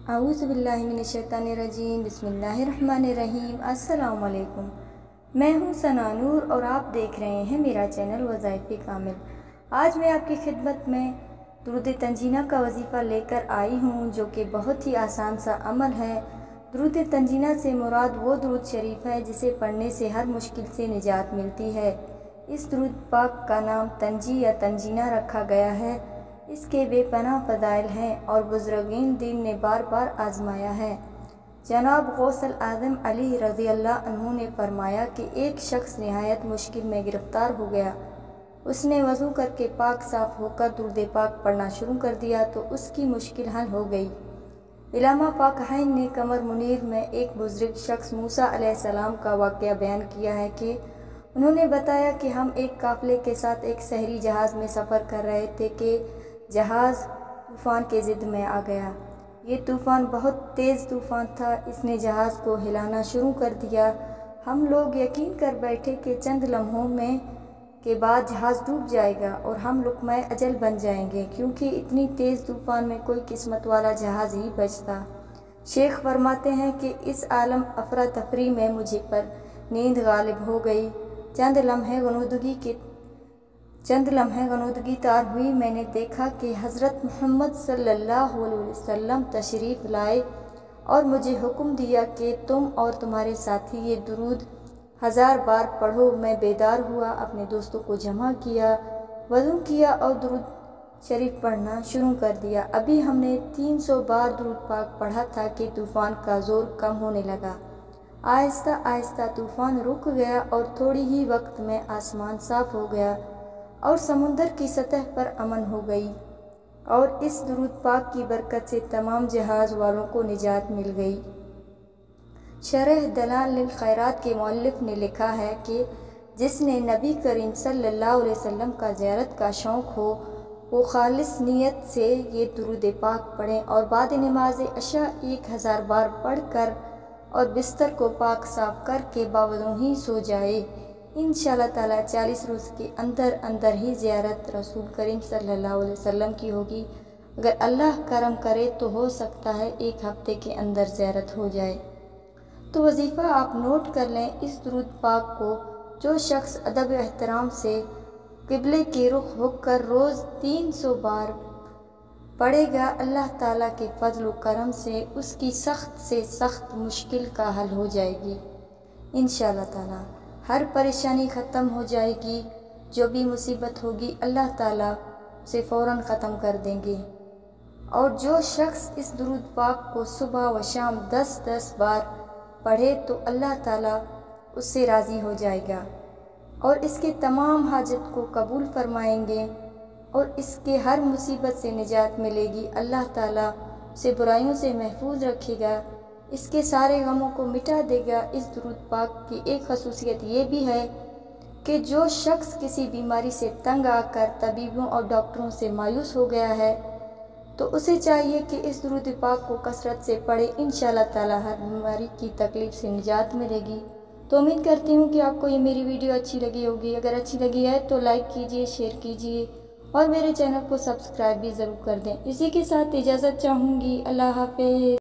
औज़ुबिल्लाहिमिनश्शैतानिर्रजीम बिस्मिल्लाहिर्रहमानिर्रहीम। अस्सलाम वालेकुम। मैं हूँ सना नूर और आप देख रहे हैं मेरा चैनल वज़ाइफ़े कामिल। आज मैं आपकी खिदमत में दुरूद तंजीना का वजीफ़ा लेकर आई हूँ, जो कि बहुत ही आसान सा अमल है। दुरूद तंजीना से मुराद वो दुरूद शरीफ है जिसे पढ़ने से हर मुश्किल से निजात मिलती है। इस दुरूद पाक का नाम तंजी या तंजीना रखा गया है। इसके बेपनाह फ़ज़ाइल हैं और बुज़ुर्गान दीन ने बार बार आज़माया है। जनाब गौसल आज़म अली रज़ी अल्लाह अन्हु ने फरमाया कि एक शख्स निहायत मुश्किल में गिरफ़्तार हो गया। उसने वज़ू करके पाक साफ़ होकर दुरूद पाक पढ़ना शुरू कर दिया तो उसकी मुश्किल हल हो गई। इलामा पाकहैन ने कमर मुनीर में एक बुज़ुर्ग शख्स मूसा अलैहिस्सलाम का वाक़या बयान किया है कि उन्होंने बताया कि हम एक काफ़िले के साथ एक शहरी जहाज़ में सफ़र कर रहे थे कि जहाज़ तूफ़ान के ज़िद में आ गया। ये तूफ़ान बहुत तेज़ तूफ़ान था, इसने जहाज़ को हिलाना शुरू कर दिया। हम लोग यकीन कर बैठे कि चंद लम्हों में के बाद जहाज़ डूब जाएगा और हम लुक़्मा अजल बन जाएंगे, क्योंकि इतनी तेज़ तूफ़ान में कोई किस्मत वाला जहाज़ ही बचता। शेख फरमाते हैं कि इस आलम अफरा तफरी में मुझे पर नींद गालिब हो गई। चंद लम्हे गनूदगी तार हुई। मैंने देखा कि हज़रत मोहम्मद सल्लल्लाहु अलैहि वसल्लम तशरीफ़ लाए और मुझे हुक्म दिया कि तुम और तुम्हारे साथी ये दुरूद 1000 बार पढ़ो। मैं बेदार हुआ, अपने दोस्तों को जमा किया, वज़ू किया और दुरूद शरीफ पढ़ना शुरू कर दिया। अभी हमने 300 बार दुरूद पाक पढ़ा था कि तूफ़ान का ज़ोर कम होने लगा। आहिस्ता आहिस्ता तूफ़ान रुक गया और थोड़ी ही वक्त में आसमान साफ़ हो गया और समुंदर की सतह पर अमन हो गई और इस दुरूद पाक की बरकत से तमाम जहाज़ वालों को निजात मिल गई। शरह दलाइल खैरात के मुअल्लिफ ने लिखा है कि जिसने नबी करीम सल्लल्लाहु अलैहि वसल्लम का ज़ियारत का शौक़ हो, वो खालिस नीयत से ये दुरूद पाक पढ़ें और बाद नमाज अशा 1000 बार पढ़ कर और बिस्तर को पाक साफ़ करके बावज़ू ही सो जाए। इंशाअल्लाह ताला 40 रोज़ के अंदर ही ज़ियारत रसूल करीम सल्लल्लाहु अलैहि वसल्लम की होगी। अगर अल्लाह करम करे तो हो सकता है 1 हफ़्ते के अंदर ज़ियारत हो जाए। तो वजीफ़ा आप नोट कर लें। इस दुरूद पाक को जो शख्स अदब एहतराम से क़िबले के रुख होकर रोज़ 300 बार पढ़ेगा, अल्लाह ताला के फ़ज़्ल व करम से उसकी सख्त से सख्त मुश्किल का हल हो जाएगी। इंशाअल्लाह ताला हर परेशानी ख़त्म हो जाएगी। जो भी मुसीबत होगी अल्लाह ताला उसे फ़ौरन ख़त्म कर देंगे। और जो शख्स इस दुरूद पाक को सुबह व शाम 10-10 बार पढ़े तो अल्लाह ताला उससे राज़ी हो जाएगा और इसके तमाम हाजत को कबूल फरमाएंगे और इसके हर मुसीबत से निजात मिलेगी। अल्लाह ताला उसे बुराइयों से महफूज रखेगा, इसके सारे गमों को मिटा देगा। इस दुरूद पाक की एक ख़ुसूसियत ये भी है कि जो शख्स किसी बीमारी से तंग आकर तबीबों और डॉक्टरों से मायूस हो गया है तो उसे चाहिए कि इस दुरूद पाक को कसरत से पढ़े। इंशाअल्लाह ताला हर बीमारी की तकलीफ़ से निजात मिलेगी। तो उम्मीद करती हूँ कि आपको ये मेरी वीडियो अच्छी लगी होगी। अगर अच्छी लगी है तो लाइक कीजिए, शेयर कीजिए और मेरे चैनल को सब्सक्राइब भी ज़रूर कर दें। इसी के साथ इजाज़त चाहूँगी। अल्लाह हाफ़िज़।